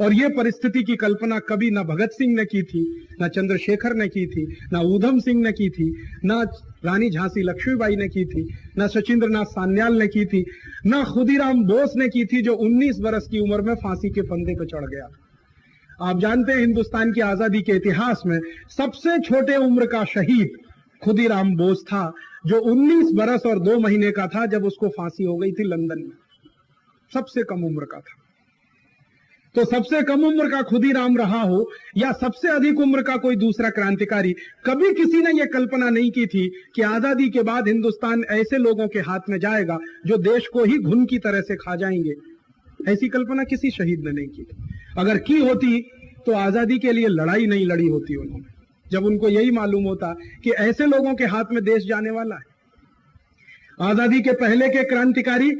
और ये परिस्थिति की कल्पना कभी ना भगत सिंह ने की थी, ना चंद्रशेखर ने की थी, ना ऊधम सिंह ने की थी, ना रानी झांसी लक्ष्मीबाई ने की थी, ना सचिंद्रनाथ सान्याल ने की थी, ना खुदीराम बोस ने की थी, जो 19 बरस की उम्र में फांसी के फंदे पर चढ़ गया। आप जानते हैं हिंदुस्तान की आजादी के इतिहास में सबसे छोटे उम्र का शहीद खुदीराम बोस था, जो 19 बरस और 2 महीने का था जब उसको फांसी हो गई थी लंदन में। सबसे कम उम्र का था। तो सबसे कम उम्र का खुदीराम रहा हो या सबसे अधिक उम्र का कोई दूसरा क्रांतिकारी, कभी किसी ने यह कल्पना नहीं की थी कि आजादी के बाद हिंदुस्तान ऐसे लोगों के हाथ में जाएगा जो देश को ही घुन की तरह से खा जाएंगे। ऐसी कल्पना किसी शहीद ने नहीं की थी। अगर की होती तो आजादी के लिए लड़ाई नहीं लड़ी होती उन्होंने, जब उनको यही मालूम होता कि ऐसे लोगों के हाथ में देश जाने वाला है। आजादी के पहले के क्रांतिकारी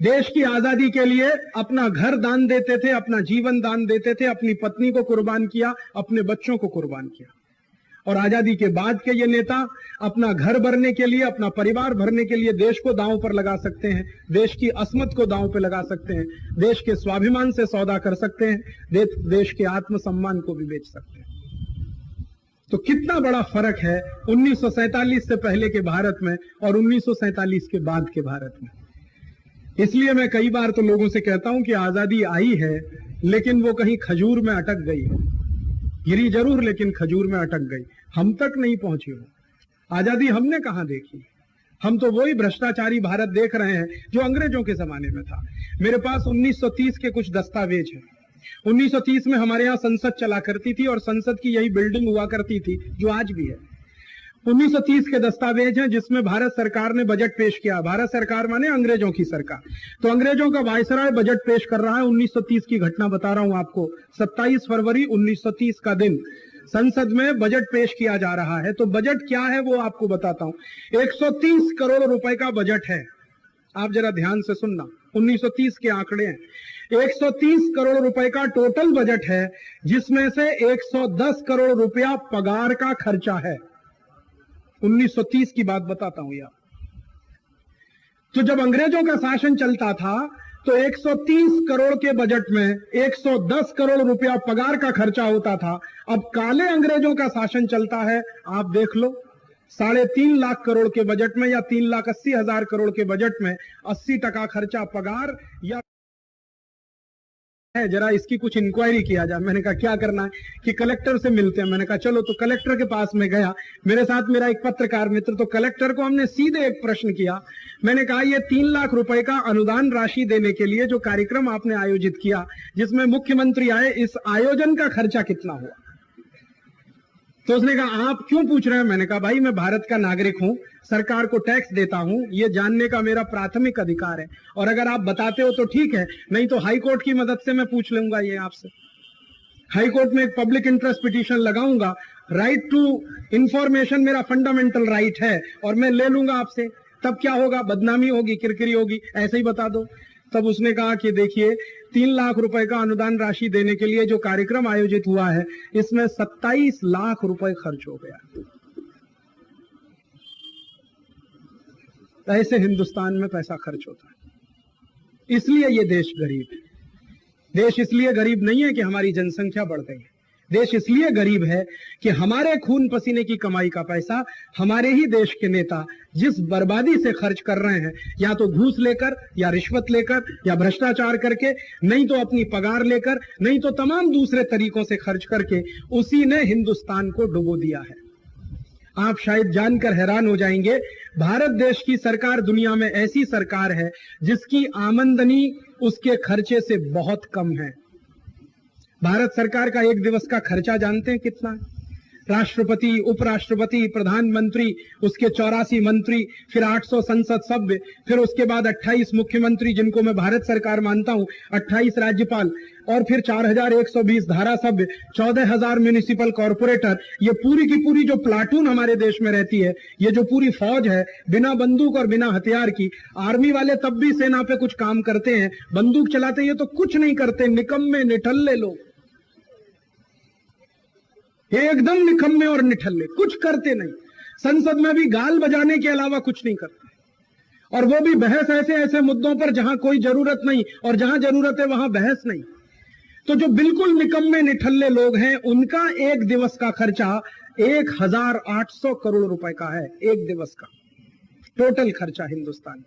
देश की आजादी के लिए अपना घर दान देते थे, अपना जीवन दान देते थे, अपनी पत्नी को कुर्बान किया, अपने बच्चों को कुर्बान किया। और आजादी के बाद के ये नेता अपना घर भरने के लिए, अपना परिवार भरने के लिए देश को दांव पर लगा सकते हैं, देश की अस्मत को दांव पर लगा सकते हैं, देश के स्वाभिमान से सौदा कर सकते हैं, देश के आत्मसम्मान को भी बेच सकते हैं। तो कितना बड़ा फर्क है 1947 से पहले के भारत में और 1947 के बाद के भारत में। इसलिए मैं कई बार तो लोगों से कहता हूं कि आजादी आई है लेकिन वो कहीं खजूर में अटक गई है। गिरी जरूर लेकिन खजूर में अटक गई, हम तक नहीं पहुंची हो। आजादी हमने कहां देखी? हम तो वही भ्रष्टाचारी भारत देख रहे हैं जो अंग्रेजों के जमाने में था। मेरे पास 1930 के कुछ दस्तावेज हैं। 1930 में हमारे यहाँ संसद चला करती थी और संसद की यही बिल्डिंग हुआ करती थी जो आज भी है। 1930 के दस्तावेज हैं जिसमें भारत सरकार ने बजट पेश किया। भारत सरकार माने अंग्रेजों की सरकार। तो अंग्रेजों का वायसराय बजट पेश कर रहा है। 1930 की घटना बता रहा हूं आपको। 27 फरवरी 1930 का दिन संसद में बजट पेश किया जा रहा है। तो बजट क्या है वो आपको बताता हूं। 130 करोड़ रुपए का बजट है। आप जरा ध्यान से सुनना, 1930 के आंकड़े हैं। 130 करोड़ रुपए का टोटल बजट है, जिसमें से 110 करोड़ रुपया पगार का खर्चा है। 1930 की बात बताता हूं यार। तो जब अंग्रेजों का शासन चलता था तो 130 करोड़ के बजट में 110 करोड़ रुपया पगार का खर्चा होता था। अब काले अंग्रेजों का शासन चलता है, आप देख लो 3.5 लाख करोड़ के बजट में या 3,80,000 करोड़ के बजट में 80% खर्चा पगार या है। जरा इसकी कुछ इंक्वायरी किया जाए। मैंने कहा क्या करना है कि कलेक्टर से मिलते हैं। मैंने कहा चलो, तो कलेक्टर के पास में गया, मेरे साथ मेरा एक पत्रकार मित्र। तो कलेक्टर को हमने सीधे एक प्रश्न किया। मैंने कहा ये 3 लाख रुपए का अनुदान राशि देने के लिए जो कार्यक्रम आपने आयोजित किया जिसमें मुख्यमंत्री आए, इस आयोजन का खर्चा कितना हुआ? तो उसने कहा आप क्यों पूछ रहे हैं? मैंने कहा भाई मैं भारत का नागरिक हूं, सरकार को टैक्स देता हूं, ये जानने का मेरा प्राथमिक अधिकार है। और अगर आप बताते हो तो ठीक है, नहीं तो हाई कोर्ट की मदद से मैं पूछ लूंगा ये आपसे। हाई कोर्ट में एक पब्लिक इंटरेस्ट पिटीशन लगाऊंगा। राइट टू इंफॉर्मेशन मेरा फंडामेंटल राइट है और मैं ले लूंगा आपसे। तब क्या होगा? बदनामी होगी, किरकिरी होगी। ऐसे ही बता दो। तब उसने कहा कि देखिए 3 लाख रुपए का अनुदान राशि देने के लिए जो कार्यक्रम आयोजित हुआ है इसमें 27 लाख रुपए खर्च हो गया। ऐसे हिंदुस्तान में पैसा खर्च होता है। इसलिए ये देश गरीब है। देश इसलिए गरीब नहीं है कि हमारी जनसंख्या बढ़ गई है। देश इसलिए गरीब है कि हमारे खून पसीने की कमाई का पैसा हमारे ही देश के नेता जिस बर्बादी से खर्च कर रहे हैं, या तो घूस लेकर या रिश्वत लेकर या भ्रष्टाचार करके, नहीं तो अपनी पगार लेकर, नहीं तो तमाम दूसरे तरीकों से खर्च करके, उसी ने हिंदुस्तान को डुबो दिया है। आप शायद जानकर हैरान हो जाएंगे, भारत देश की सरकार दुनिया में ऐसी सरकार है जिसकी आमदनी उसके खर्चे से बहुत कम है। भारत सरकार का एक दिवस का खर्चा जानते हैं कितना है? राष्ट्रपति, उपराष्ट्रपति, प्रधानमंत्री, उसके 84 मंत्री, फिर 800 संसद सभ्य, फिर उसके बाद 28 मुख्यमंत्री जिनको मैं भारत सरकार मानता हूं, 28 राज्यपाल, और फिर 4120 धारा सभ्य, 14,000 म्युनिसिपल कॉर्पोरेटर। ये पूरी की पूरी जो प्लाटून हमारे देश में रहती है, ये जो पूरी फौज है बिना बंदूक और बिना हथियार की। आर्मी वाले तब भी सेना पे कुछ काम करते हैं, बंदूक चलाते ये तो कुछ नहीं करते। निकम्मे निठल्ले लोग, एकदम निकम्मे और निठल्ले, कुछ करते नहीं। संसद में भी गाल बजाने के अलावा कुछ नहीं करते, और वो भी बहस ऐसे ऐसे मुद्दों पर जहां कोई जरूरत नहीं, और जहां जरूरत है वहां बहस नहीं। तो जो बिल्कुल निकम्मे निठल्ले लोग हैं उनका एक दिवस का खर्चा 1800 करोड़ रुपए का है। एक दिवस का टोटल खर्चा हिंदुस्तान,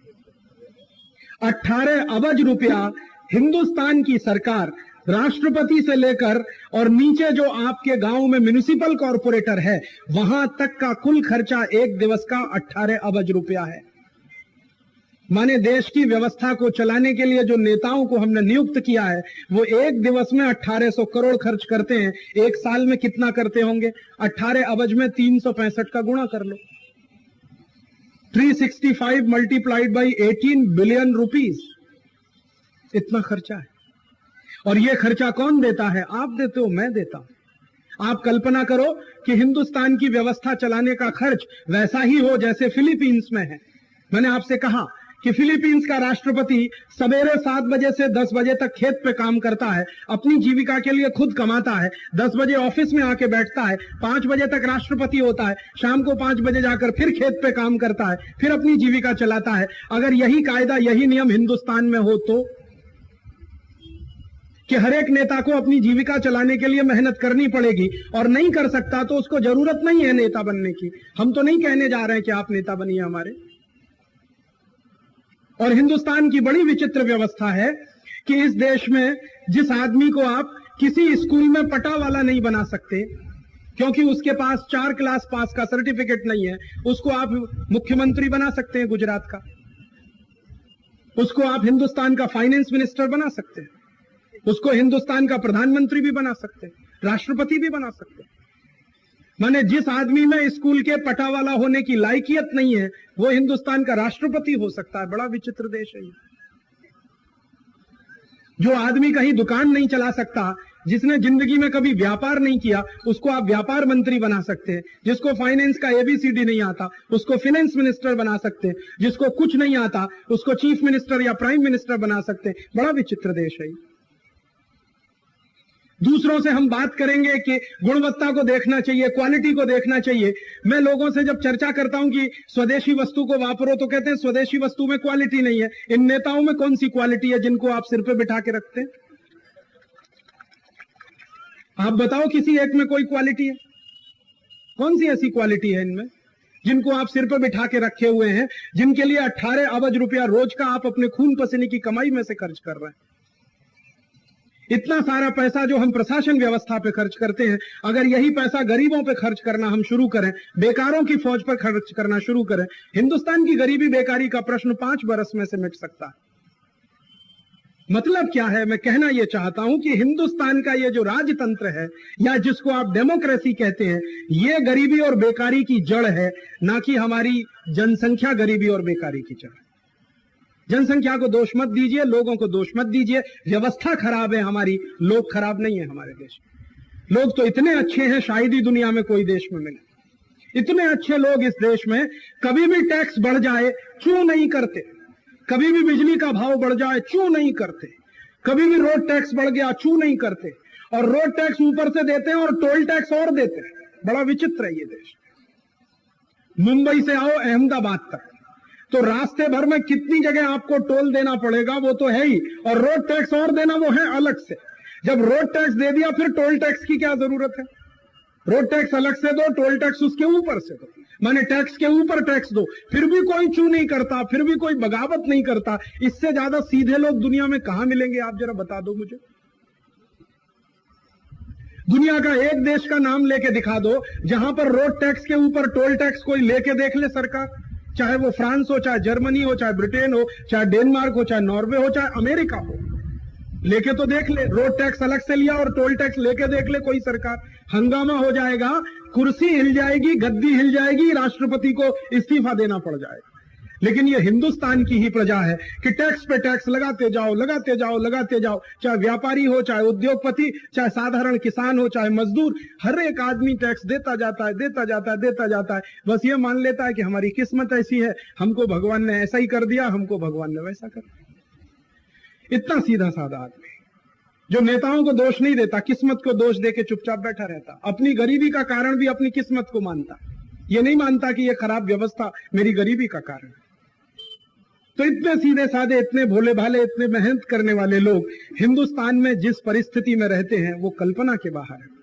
18 अरब रुपया हिंदुस्तान की सरकार, राष्ट्रपति से लेकर और नीचे जो आपके गांव में म्युनिसिपल कॉर्पोरेटर है वहां तक का कुल खर्चा एक दिवस का 18 अरब रुपया है। माने देश की व्यवस्था को चलाने के लिए जो नेताओं को हमने नियुक्त किया है वो एक दिवस में 1800 करोड़ खर्च करते हैं। एक साल में कितना करते होंगे? 18 अरब में 365 का गुणा कर लो, 365 मल्टीप्लाइड बाई 18 बिलियन रुपीस, इतना खर्चा है। और यह खर्चा कौन देता है? आप देते हो, मैं देता हूं। आप कल्पना करो कि हिंदुस्तान की व्यवस्था चलाने का खर्च वैसा ही हो जैसे फिलीपींस में है। मैंने आपसे कहा कि फिलीपींस का राष्ट्रपति सवेरे 7 बजे से 10 बजे तक खेत पे काम करता है, अपनी जीविका के लिए खुद कमाता है, 10 बजे ऑफिस में आके बैठता है, 5 बजे तक राष्ट्रपति होता है, शाम को 5 बजे जाकर फिर खेत पे काम करता है, फिर अपनी जीविका चलाता है। अगर यही कायदा, यही नियम हिंदुस्तान में हो तो कि हर एक नेता को अपनी जीविका चलाने के लिए मेहनत करनी पड़ेगी और नहीं कर सकता तो उसको जरूरत नहीं है नेता बनने की। हम तो नहीं कहने जा रहे हैं कि आप नेता बनिए हमारे। और हिंदुस्तान की बड़ी विचित्र व्यवस्था है कि इस देश में जिस आदमी को आप किसी स्कूल में पटा वाला नहीं बना सकते क्योंकि उसके पास 4 क्लास पास का सर्टिफिकेट नहीं है, उसको आप मुख्यमंत्री बना सकते हैं गुजरात का, उसको आप हिंदुस्तान का फाइनेंस मिनिस्टर बना सकते हैं, उसको हिंदुस्तान का प्रधानमंत्री भी बना सकते हैं, राष्ट्रपति भी बना सकते हैं। माने जिस आदमी में स्कूल के पटावाला होने की लायकियत नहीं है वो हिंदुस्तान का राष्ट्रपति हो सकता है। बड़ा विचित्र देश है ये। जो आदमी कहीं दुकान नहीं चला सकता, जिसने जिंदगी में कभी व्यापार नहीं किया, उसको आप व्यापार मंत्री बना सकते हैं। जिसको फाइनेंस का ABCD नहीं आता उसको फाइनेंस मिनिस्टर बना सकते हैं। जिसको कुछ नहीं आता उसको चीफ मिनिस्टर या प्राइम मिनिस्टर बना सकते हैं। बड़ा विचित्र देश है। दूसरों से हम बात करेंगे कि गुणवत्ता को देखना चाहिए, क्वालिटी को देखना चाहिए। मैं लोगों से जब चर्चा करता हूं कि स्वदेशी वस्तु को वापरो तो कहते हैं स्वदेशी वस्तु में क्वालिटी नहीं है। इन नेताओं में कौन सी क्वालिटी है जिनको आप सिर पे बिठा के रखते हैं? आप बताओ किसी एक में कोई क्वालिटी है? कौन सी ऐसी क्वालिटी है इनमें जिनको आप सिर पे बिठा के रखे हुए हैं, जिनके लिए 18 अरब रुपया रोज का आप अपने खून पसीने की कमाई में से खर्च कर रहे हैं? इतना सारा पैसा जो हम प्रशासन व्यवस्था पे खर्च करते हैं, अगर यही पैसा गरीबों पे खर्च करना हम शुरू करें, बेकारों की फौज पर खर्च करना शुरू करें, हिंदुस्तान की गरीबी बेकारी का प्रश्न 5 बरस में से मिट सकता है। मतलब क्या है? मैं कहना यह चाहता हूं कि हिंदुस्तान का ये जो राजतंत्र है या जिसको आप डेमोक्रेसी कहते हैं, ये गरीबी और बेकारी की जड़ है, ना कि हमारी जनसंख्या गरीबी और बेकारी की जड़। जनसंख्या को दोष मत दीजिए, लोगों को दोष मत दीजिए। व्यवस्था खराब है हमारी, लोग खराब नहीं है हमारे देश में। लोग तो इतने अच्छे हैं शायद ही दुनिया में कोई देश में मिले। इतने अच्छे लोग इस देश में, कभी भी टैक्स बढ़ जाए चूं नहीं करते, कभी भी बिजली का भाव बढ़ जाए चूं नहीं करते, कभी भी रोड टैक्स बढ़ गया चूं नहीं करते, और रोड टैक्स ऊपर से देते हैं और टोल टैक्स और देते हैं। बड़ा विचित्र है ये देश। मुंबई से आओ अहमदाबाद तक तो रास्ते भर में कितनी जगह आपको टोल देना पड़ेगा वो तो है ही, और रोड टैक्स और देना वो है अलग से। जब रोड टैक्स दे दिया फिर टोल टैक्स की क्या जरूरत है? रोड टैक्स अलग से दो, टोल टैक्स उसके ऊपर से दो, माने टैक्स के ऊपर टैक्स दो, फिर भी कोई चू नहीं करता, फिर भी कोई बगावत नहीं करता। इससे ज्यादा सीधे लोग दुनिया में कहां मिलेंगे? आप जरा बता दो मुझे। दुनिया का एक देश का नाम लेके दिखा दो जहां पर रोड टैक्स के ऊपर टोल टैक्स कोई लेके देख ले सरकार, चाहे वो फ्रांस हो, चाहे जर्मनी हो, चाहे ब्रिटेन हो, चाहे डेनमार्क हो, चाहे नॉर्वे हो, चाहे अमेरिका हो। लेके तो देख ले, रोड टैक्स अलग से लिया और टोल टैक्स लेके देख ले कोई सरकार। हंगामा हो जाएगा, कुर्सी हिल जाएगी, गद्दी हिल जाएगी, राष्ट्रपति को इस्तीफा देना पड़ जाएगा। लेकिन ये हिंदुस्तान की ही प्रजा है कि टैक्स पे टैक्स लगाते जाओ, लगाते जाओ, लगाते जाओ। चाहे व्यापारी हो, चाहे उद्योगपति, चाहे साधारण किसान हो, चाहे मजदूर, हर एक आदमी टैक्स देता जाता है, देता जाता है, देता जाता है। बस ये मान लेता है कि हमारी किस्मत ऐसी है, हमको भगवान ने ऐसा ही कर दिया, हमको भगवान ने वैसा कर दिया। इतना सीधा साधा आदमी जो नेताओं को दोष नहीं देता, किस्मत को दोष देके चुपचाप बैठा रहता, अपनी गरीबी का कारण भी अपनी किस्मत को मानता। ये नहीं मानता कि ये खराब व्यवस्था मेरी गरीबी का कारण है। तो इतने सीधे साधे, इतने भोले भाले, इतने मेहनत करने वाले लोग हिंदुस्तान में जिस परिस्थिति में रहते हैं वो कल्पना के बाहर है।